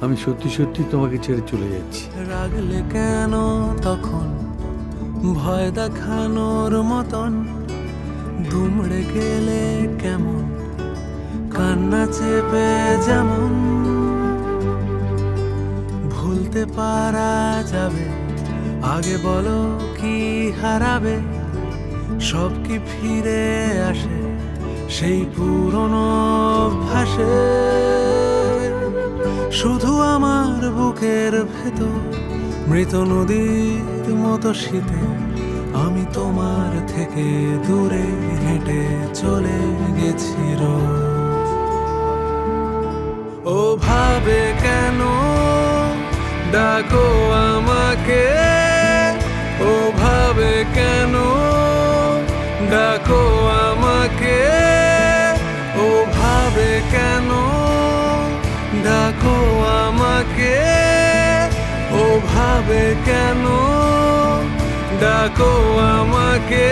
আমি সত্যি সত্যি তোমাকে ছেড়ে চলে যাচ্ছি। রাগলে কেন তখন ভয় দেখানোর মতন, দুমড়ে গেলে কেমন কান্না চেপে যেমন। ভুলতে পারা যাবে? আগে বলো কি হারাবে? সব কি ফিরে আসে সেই পুরনো অভ্যাসে? শুধু আমার বুকের ভেতর মৃত নদীর মতো শীতে আমি তোমার থেকে দূরে হেঁটে চলে গেছি রোজ। ও ভাবে কেন ডাকো আমাকে, ও ভাবে কেন ডাকো আমাকে, ও ভাবে কেন ডাকো আমাকে, ও ভাবে কেন ডাকো আমাকে।